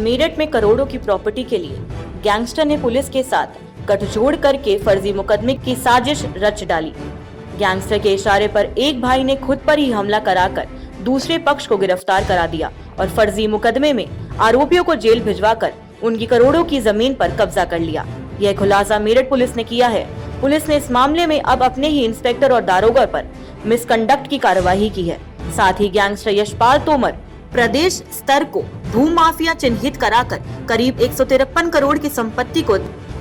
मेरठ में करोड़ों की प्रॉपर्टी के लिए गैंगस्टर ने पुलिस के साथ गठजोड़ करके फर्जी मुकदमे की साजिश रच डाली। गैंगस्टर के इशारे पर एक भाई ने खुद पर ही हमला कराकर दूसरे पक्ष को गिरफ्तार करा दिया और फर्जी मुकदमे में आरोपियों को जेल भिजवाकर उनकी करोड़ों की जमीन पर कब्जा कर लिया। यह खुलासा मेरठ पुलिस ने किया है। पुलिस ने इस मामले में अब अपने ही इंस्पेक्टर और दारोगा पर मिसकंडक्ट की कार्यवाही की है। साथ ही गैंगस्टर यशपाल तोमर प्रदेश स्तर को भूमाफिया चिन्हित कराकर करीब 153 करोड़ की संपत्ति को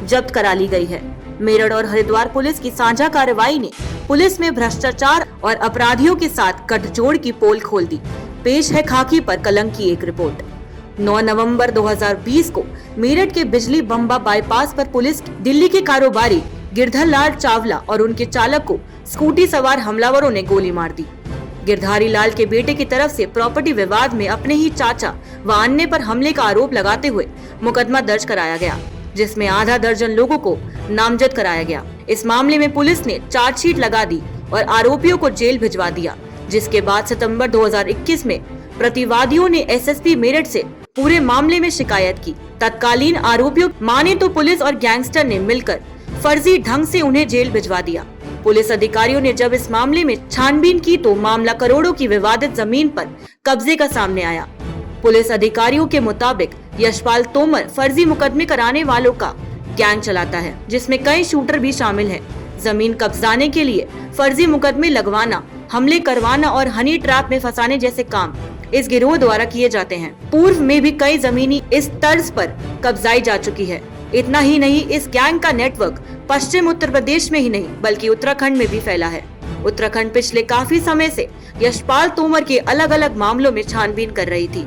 जब्त करा ली गई है। मेरठ और हरिद्वार पुलिस की साझा कार्रवाई ने पुलिस में भ्रष्टाचार और अपराधियों के साथ गठजोड़ की पोल खोल दी। पेश है खाकी पर कलंक की एक रिपोर्ट। 9 नवंबर 2020 को मेरठ के बिजली बम्बा बाईपास पर पुलिस दिल्ली के कारोबारी गिरधर लाल चावला और उनके चालक को स्कूटी सवार हमलावरों ने गोली मार दी। गिरधारी लाल के बेटे की तरफ से प्रॉपर्टी विवाद में अपने ही चाचा व अन्य पर हमले का आरोप लगाते हुए मुकदमा दर्ज कराया गया, जिसमें आधा दर्जन लोगों को नामजद कराया गया। इस मामले में पुलिस ने चार्जशीट लगा दी और आरोपियों को जेल भिजवा दिया, जिसके बाद सितंबर 2021 में प्रतिवादियों ने एसएसपी मेरठ से पूरे मामले में शिकायत की। तत्कालीन आरोपियों माने तो पुलिस और गैंगस्टर ने मिलकर फर्जी ढंग से उन्हें जेल भिजवा दिया। पुलिस अधिकारियों ने जब इस मामले में छानबीन की तो मामला करोड़ों की विवादित जमीन पर कब्जे का सामने आया। पुलिस अधिकारियों के मुताबिक यशपाल तोमर फर्जी मुकदमे कराने वालों का गैंग चलाता है, जिसमें कई शूटर भी शामिल हैं। जमीन कब्जाने के लिए फर्जी मुकदमे लगवाना, हमले करवाना और हनी ट्रैप में फंसाने जैसे काम इस गिरोह द्वारा किए जाते हैं। पूर्व में भी कई जमीनी इस तर्ज पर कब्जाई जा चुकी है। इतना ही नहीं, इस गैंग का नेटवर्क पश्चिम उत्तर प्रदेश में ही नहीं बल्कि उत्तराखंड में भी फैला है। उत्तराखंड पिछले काफी समय से यशपाल तोमर के अलग अलग मामलों में छानबीन कर रही थी,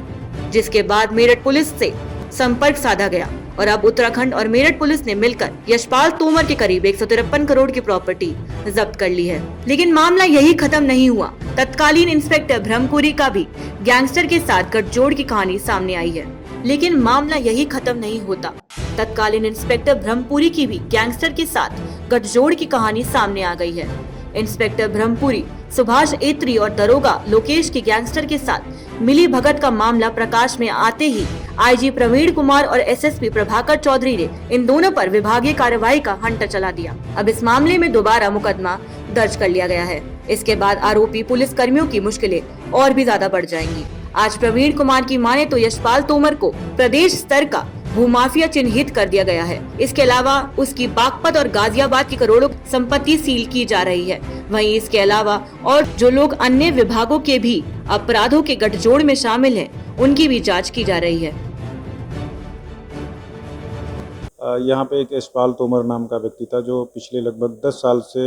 जिसके बाद मेरठ पुलिस से संपर्क साधा गया और अब उत्तराखंड और मेरठ पुलिस ने मिलकर यशपाल तोमर के करीब 153 करोड़ की प्रॉपर्टी जब्त कर ली है। लेकिन मामला यही खत्म नहीं हुआ। तत्कालीन इंस्पेक्टर ब्रह्मपुरी का भी गैंगस्टर के साथ गठजोड़ की कहानी सामने आई है। लेकिन मामला यही खत्म नहीं होता। तत्कालीन इंस्पेक्टर ब्रह्मपुरी की भी गैंगस्टर के साथ गठजोड़ की कहानी सामने आ गई है। इंस्पेक्टर ब्रह्मपुरी, सुभाष एत्री और दरोगा लोकेश की गैंगस्टर के साथ मिली भगत का मामला प्रकाश में आते ही आईजी प्रवीण कुमार और एसएसपी प्रभाकर चौधरी ने इन दोनों पर विभागीय कार्रवाई का हंटर चला दिया। अब इस मामले में दोबारा मुकदमा दर्ज कर लिया गया है। इसके बाद आरोपी पुलिस कर्मियों की मुश्किलें और भी ज्यादा बढ़ जाएंगी। आज प्रवीण कुमार की माने तो यशपाल तोमर को प्रदेश स्तर का भूमाफिया चिन्हित कर दिया गया है। इसके अलावा उसकी बागपत और गाजियाबाद की करोड़ों संपत्ति सील की जा रही है। वहीं इसके अलावा और जो लोग अन्य विभागों के भी अपराधों के गठजोड़ में शामिल हैं, उनकी भी जांच की जा रही है। यहाँ पे एक यशपाल तोमर नाम का व्यक्ति था जो पिछले लगभग 10 साल से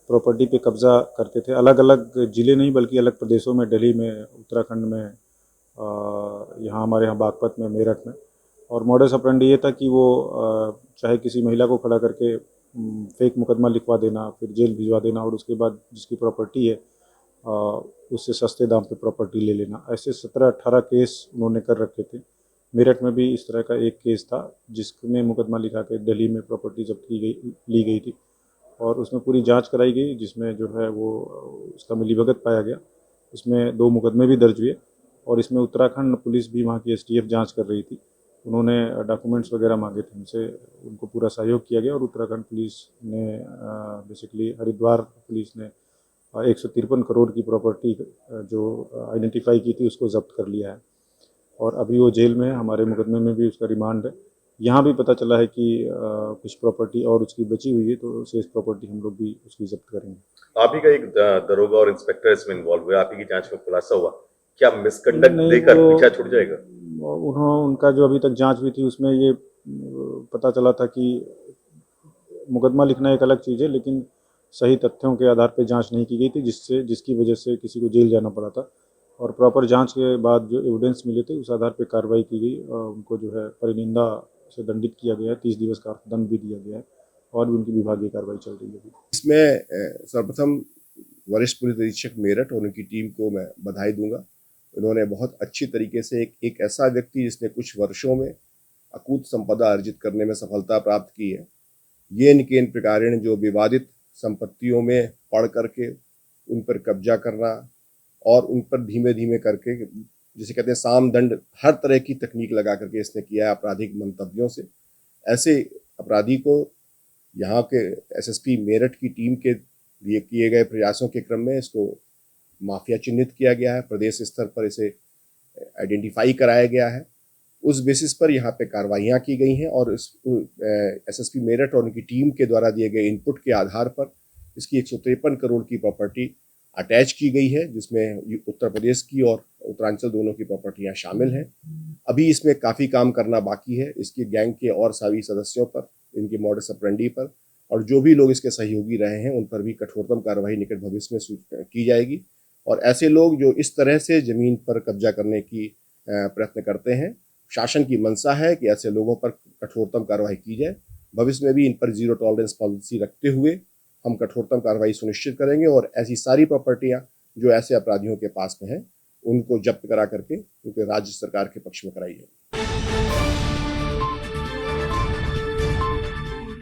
प्रॉपर्टी पे कब्जा करते थे। अलग अलग जिले नहीं बल्कि अलग प्रदेशों में, दिल्ली में, उत्तराखंड में, यहाँ हमारे यहाँ बागपत में, मेरठ में। और मॉडस ऑपरेंडी ये था कि वो चाहे किसी महिला को खड़ा करके फेक मुकदमा लिखवा देना, फिर जेल भिजवा देना और उसके बाद जिसकी प्रॉपर्टी है उससे सस्ते दाम पे प्रॉपर्टी ले लेना। ऐसे 17-18 केस उन्होंने कर रखे थे। मेरठ में भी इस तरह का एक केस था जिसमें मुकदमा लिखा के दिल्ली में प्रॉपर्टी जब्त ली गई थी और उसमें पूरी जांच कराई गई, जिसमें जो है वो उसका मिलीभगत पाया गया। उसमें 2 मुकदमे भी दर्ज हुए और इसमें उत्तराखंड पुलिस भी, वहाँ की एसटीएफ जांच कर रही थी। उन्होंने डॉक्यूमेंट्स वगैरह मांगे थे हमसे, उनको पूरा सहयोग किया गया और उत्तराखंड पुलिस ने बेसिकली हरिद्वार पुलिस ने 153 करोड़ की प्रॉपर्टी जो आइडेंटिफाई की थी उसको जब्त कर लिया है और अभी वो जेल में है। हमारे मुकदमे में भी उसका रिमांड है। यहाँ भी पता चला है कि कुछ प्रॉपर्टी और उसकी बची हुई है, तो शेष प्रॉपर्टी हम लोग भी उसकी जब्त करेंगे। आप ही का एक दरोगा और इंस्पेक्टर इसमें इन्वॉल्व हुआ, आप ही की जांच में खुलासा हुआ, क्या मिसकंडक्ट देकर पीछा छूट जाएगा? उनका जो अभी तक जांच हुई थी उसमें ये पता चला था कि मुकदमा लिखना एक अलग चीज़ है, लेकिन सही तथ्यों के आधार पर जांच नहीं की गई थी, जिसकी वजह से किसी को जेल जाना पड़ा था। और प्रॉपर जांच के बाद जो एविडेंस मिले थे उस आधार पर कार्रवाई की गई। उनको जो है परिनिंदा से दंडित किया गया है, 30 दिवस का दंड भी दिया गया है और भी उनकी विभागीय कार्रवाई चल रही है। इसमें सर्वप्रथम वरिष्ठ पुलिस अधीक्षक मेरठ और उनकी टीम को मैं बधाई दूंगा। उन्होंने बहुत अच्छी तरीके से एक ऐसा व्यक्ति जिसने कुछ वर्षों में अकूत संपदा अर्जित करने में सफलता प्राप्त की है, ये निकेन प्रकारेण जो विवादित संपत्तियों में पढ़ करके उन पर कब्जा करना और उन पर धीमे धीमे करके जिसे कहते हैं साम दंड, हर तरह की तकनीक लगा करके इसने किया है आपराधिक मंतव्यों से। ऐसे अपराधी को यहाँ के एसएसपी मेरठ की टीम के लिए किए गए प्रयासों के क्रम में इसको माफिया चिन्हित किया गया है, प्रदेश स्तर पर इसे आइडेंटिफाई कराया गया है। उस बेसिस पर यहाँ पे कार्रवाइयाँ की गई हैं और इस एसएसपी मेरठ और उनकी टीम के द्वारा दिए गए इनपुट के आधार पर इसकी 153 करोड़ की प्रॉपर्टी अटैच की गई है, जिसमें उत्तर प्रदेश की और उत्तरांचल दोनों की प्रॉपर्टियाँ शामिल हैं। अभी इसमें काफ़ी काम करना बाकी है, इसकी गैंग के और सभी सदस्यों पर, इनके मॉडस ऑपरेंडी पर और जो भी लोग इसके सहयोगी रहे हैं उन पर भी कठोरतम कार्रवाई निकट भविष्य में की जाएगी। और ऐसे लोग जो इस तरह से ज़मीन पर कब्जा करने की प्रयत्न करते हैं, शासन की मंशा है कि ऐसे लोगों पर कठोरतम कार्रवाई की जाए। भविष्य में भी इन पर जीरो टॉलरेंस पॉलिसी रखते हुए हम कठोरतम कार्रवाई सुनिश्चित करेंगे और ऐसी सारी प्रॉपर्टियां जो ऐसे अपराधियों के पास में हैं उनको जब्त करा करके उनके राज्य सरकार के पक्ष में कराई जाएगी।